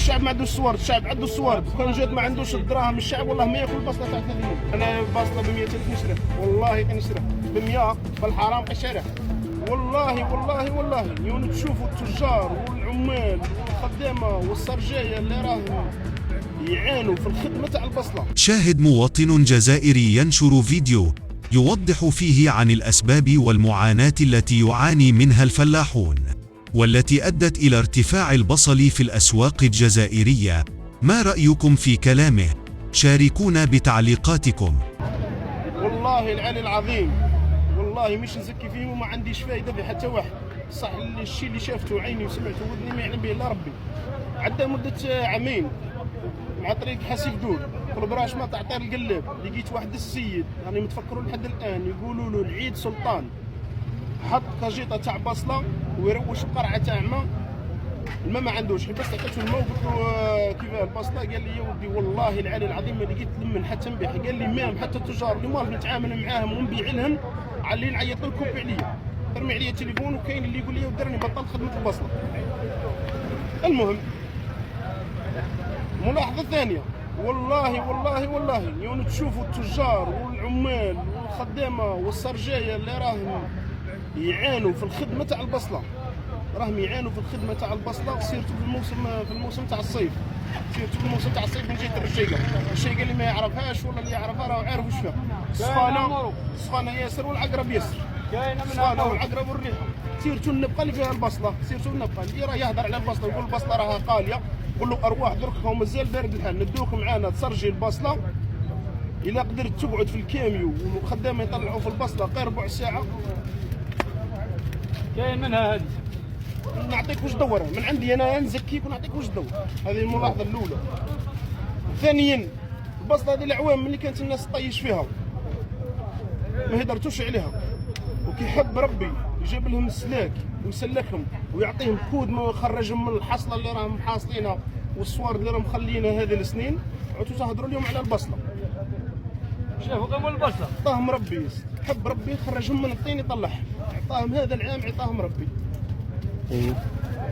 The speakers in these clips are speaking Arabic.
الشعب ما عندوش صوارد، الشعب عنده صوارد، كان جات ما عندوش الدراهم الشعب والله ما ياكل البصله تاع 30. انا البصله ب 100 الف نشريها، والله كنشريها ب 100 بالحرام كنشريها، والله والله والله. يوم تشوفوا التجار والعمال والخدامه والسرجيه اللي راهم يعانوا في الخدمه تاع البصله. شاهد مواطن جزائري ينشر فيديو يوضح فيه عن الأسباب والمعاناة التي يعاني منها الفلاحون، والتي أدت إلى ارتفاع البصل في الأسواق الجزائرية. ما رأيكم في كلامه؟ شاركونا بتعليقاتكم. والله العلي العظيم، والله مش نزكي فيهم وما عنديش فايده في حتى واحد. صح الشيء اللي شافته عيني وسمعته ودني ما يعلم به الا ربي. عدى مده عامين مع طريق حسيف دود قرب راش ما تعطي القلاب، لقيت واحد السيد يعني متفكروا لحد الان يقولوا له العيد سلطان، حط كاجيطه تاع بصله ويروش القرعه تاع الماء ما عندوش، بس عطيته الماء وقلت له كيف البصله؟ قال لي يا ودي والله العلي العظيم ما لقيت لمن حتى نبيع. قال لي مام حتى التجار اللي ما نتعامل معاهم ونبيع لهم علي نعيط لكم عليا، ترمي عليا التليفون وكاين اللي يقول لي ودرني بطل خدمه البصله. المهم ملاحظه ثانيه، والله والله والله يوم تشوفوا التجار والعمال والخدامه والسرجيه اللي راهم يعانوا في الخدمه تاع البصله، راهم يعانوا في الخدمه تاع البصله، سيرتو في الموسم تاع الصيف، سيرتو في الموسم تاع الصيف من جهه الرشيقه اللي ما يعرفهاش ولا اللي يعرفها راه عارف واش فيها. السخانه ياسر والعقرب ياسر، السخانه والعقرب والريحه. سيرتو النبقه اللي فيها البصله، سيرتو النبقه اللي راه يهضر على البصله يقول البصله راها غاليه، قول له ارواح درك هو مازال بارد الحال، ندوك معانا تسرجي البصله. الا قدرت تقعد في الكاميو والخدامه يطلعوا في البصله غير ربع ساعه كاين منها هذه. نعطيك واش دورها من عندي انا، نزكيك ونعطيك واش دور. هذه الملاحظه الاولى. ثانيا البصله هذه العوام ملي كانت الناس تطيش فيها ما هدرتوش عليها، وكي حب ربي يجيب لهم السلاك ويسلكهم ويعطيهم كود ما يخرجهم من الحصله اللي راهم حاصلينها والصوار اللي راهم مخلينها هذه السنين، عدتوا تهضروا اليوم على البصله. شافوا قاموا البصله، عطاهم ربي حب ربي يخرجهم من الطين يطلعهم، عطاهم هذا العام عطاهم ربي.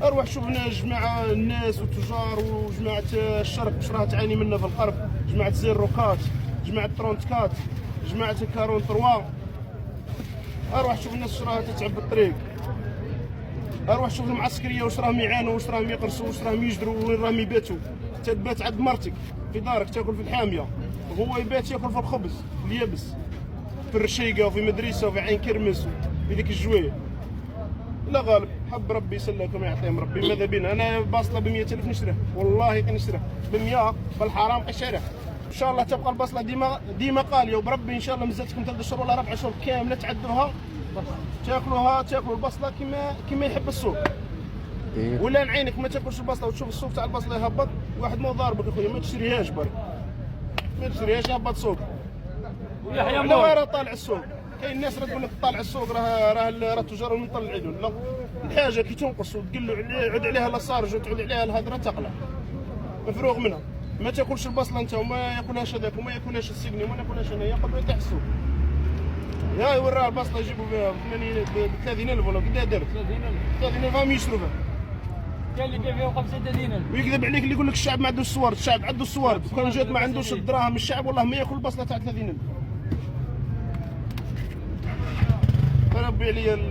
اروح شوفنا جماعه الناس والتجار وجماعه الشرق واش راه تعاني منها في القرب، جماعه زيروكات، جماعه ترونتكات، جماعه 43. اروح شوف الناس واش راها تتعب بالطريق، اروح شوف المعسكريه واش راهم يعانوا، واش راهم يقرصوا، واش راهم يجدروا، وين راهم يباتوا. تبات عند مرتك في دارك تاكل في الحاميه، وهو يبات ياكل في الخبز اليابس في الرشيقه وفي مدرسه وفي عين كرمس في ذيك الجويه. لا غالب حب ربي يسلكم يعطيهم ربي. ماذا بينا انا باصله ب 100 الف نشريها، والله كنشريها ب 100 بالحرام كنشريها. ان شاء الله تبقى البصله ديما غاليه، وبربي ان شاء الله مزاتكم 3 شهور ولا 4 شهور كامله تعدوها تاكلوا البصله كما يحب السوق. ولا نعينك ما تاكلش البصله وتشوف السوق تاع البصله يهبط، واحد ما ضاربك اخويا ما تشريهاش برك، ما تشريهاش يهبط سوق. ويحيى راه طالع السوق، كاين الناس راه تقول لك طالع السوق راه التجار مطلعين. لا الحاجه كي تنقص وتقول له عد عليها لا صارج وتعود عليها الهضره تقلع، مفروغ منها. ما تاكلش البصله انت وما ياكلهاش هذاك وما ياكلهاش السجني وما ياكلهاش هنايا، ياكل تاع السوق. يا وراه البصله يجيبوا بها ب 30,000 ولا قد دارت 30,000 هم يشروها. كاين اللي يبيع فيها 35,000. ويكذب عليك اللي يقول لك الشعب ما عندوش صوارد، الشعب عنده صوارد، وكان جات ما عندوش الدراهم الشعب والله ما ياكل البصله تاع 30,000. ربي عليا